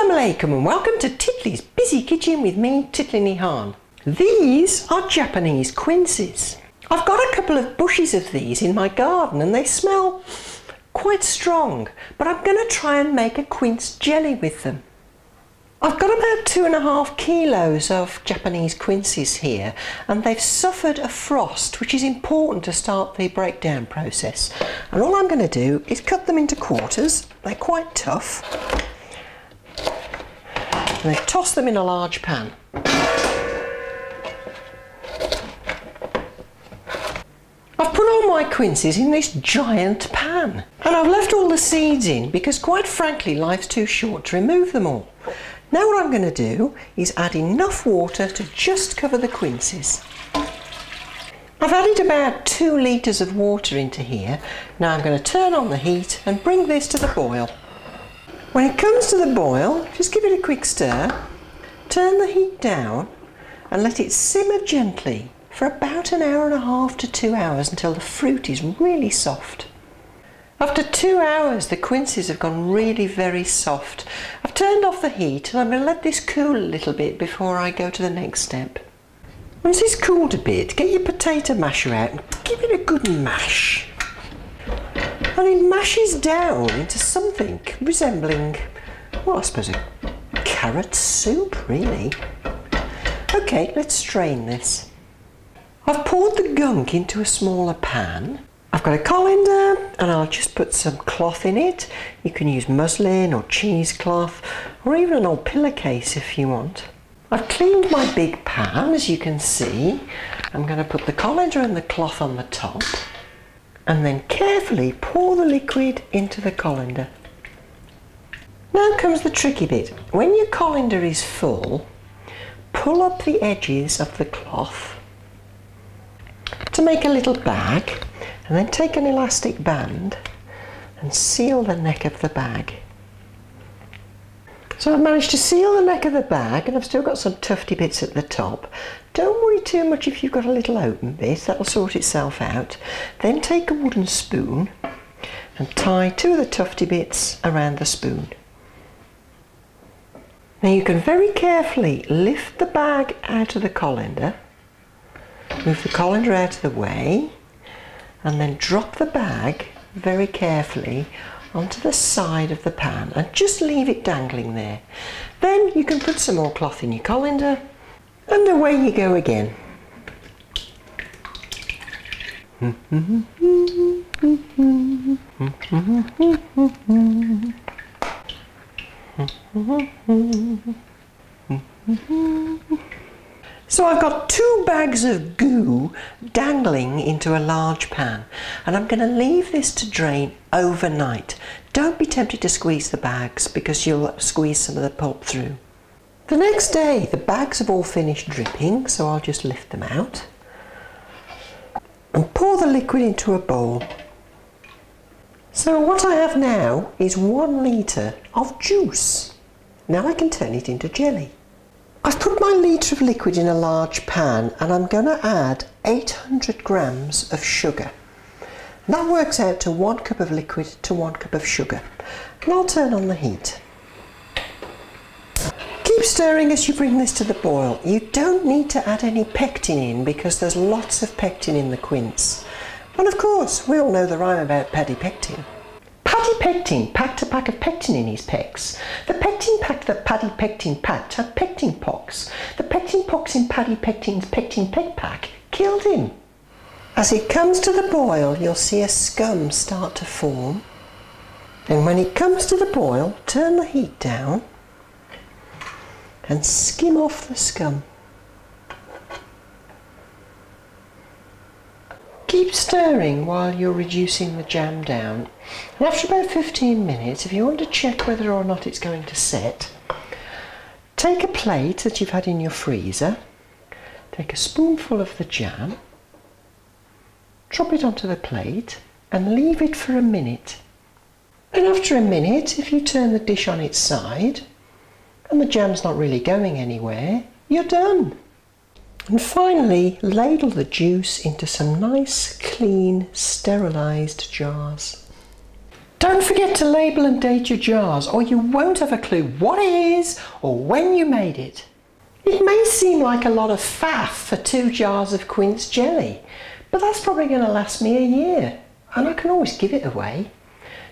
Assalamu alaikum and welcome to Titli's Busy Kitchen with me, Titli. These are Japanese quinces. I've got a couple of bushes of these in my garden and they smell quite strong, but I'm going to try and make a quince jelly with them. I've got about 2.5 kilos of Japanese quinces here and they've suffered a frost, which is important to start the breakdown process. And all I'm going to do is cut them into quarters. They're quite tough. And then toss them in a large pan. I've put all my quinces in this giant pan and I've left all the seeds in because quite frankly life's too short to remove them all. Now what I'm going to do is add enough water to just cover the quinces. I've added about 2 litres of water into here. Now I'm going to turn on the heat and bring this to the boil. When it comes to the boil, just give it a quick stir, turn the heat down and let it simmer gently for about 1.5 hours to 2 hours until the fruit is really soft. After 2 hours the quinces have gone really very soft. I've turned off the heat and I'm going to let this cool a little bit before I go to the next step. Once it's cooled a bit, get your potato masher out and give it a good mash. And it mashes down into something resembling, well, I suppose a carrot soup, really. Okay, let's strain this. I've poured the gunk into a smaller pan. I've got a colander and I'll just put some cloth in it. You can use muslin or cheesecloth or even an old pillowcase if you want. I've cleaned my big pan, as you can see. I'm going to put the colander and the cloth on the top and then carefully pour the liquid into the colander. Now comes the tricky bit. When your colander is full, pull up the edges of the cloth to make a little bag and then take an elastic band and seal the neck of the bag. So I've managed to seal the neck of the bag and I've still got some tufty bits at the top. Don't worry too much if you've got a little open bit, that'll sort itself out. Then take a wooden spoon and tie 2 of the tufty bits around the spoon. Now you can very carefully lift the bag out of the colander, move the colander out of the way and then drop the bag very carefully onto the side of the pan and just leave it dangling there. Then you can put some more cloth in your colander and away you go again. So I've got 2 bags of goo dangling into a large pan and I'm going to leave this to drain overnight. Don't be tempted to squeeze the bags because you'll squeeze some of the pulp through. The next day the bags have all finished dripping, so I'll just lift them out and pour the liquid into a bowl. So what I have now is 1 litre of juice. Now I can turn it into jelly. I've put my litre of liquid in a large pan and I'm going to add 800 grams of sugar. And that works out to 1 cup of liquid to 1 cup of sugar. And I'll turn on the heat. Keep stirring as you bring this to the boil. You don't need to add any pectin in because there's lots of pectin in the quince. And of course, we all know the rhyme about Paddy Pectin. Paddy Pectin packed a pack of pectin in his pecs. The pectin pack that Paddy Pectin packed had pectin pox. The pectin pox in Paddy Pectin's pectin peck pack killed him. As it comes to the boil, you'll see a scum start to form. And when it comes to the boil, turn the heat down and skim off the scum. Keep stirring while you're reducing the jam down. And after about 15 minutes, if you want to check whether or not it's going to set, take a plate that you've had in your freezer, take a spoonful of the jam, drop it onto the plate and leave it for a minute. And after a minute, if you turn the dish on its side and the jam's not really going anywhere, you're done. And finally, ladle the juice into some nice, clean, sterilised jars. Don't forget to label and date your jars, or you won't have a clue what it is or when you made it. It may seem like a lot of faff for 2 jars of Quince Jelly, but that's probably going to last me a year, and I can always give it away.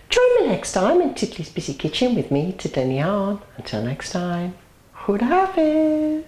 Join me next time in Titli's Busy Kitchen with me, Titli. Until next time, Khud Hafiz.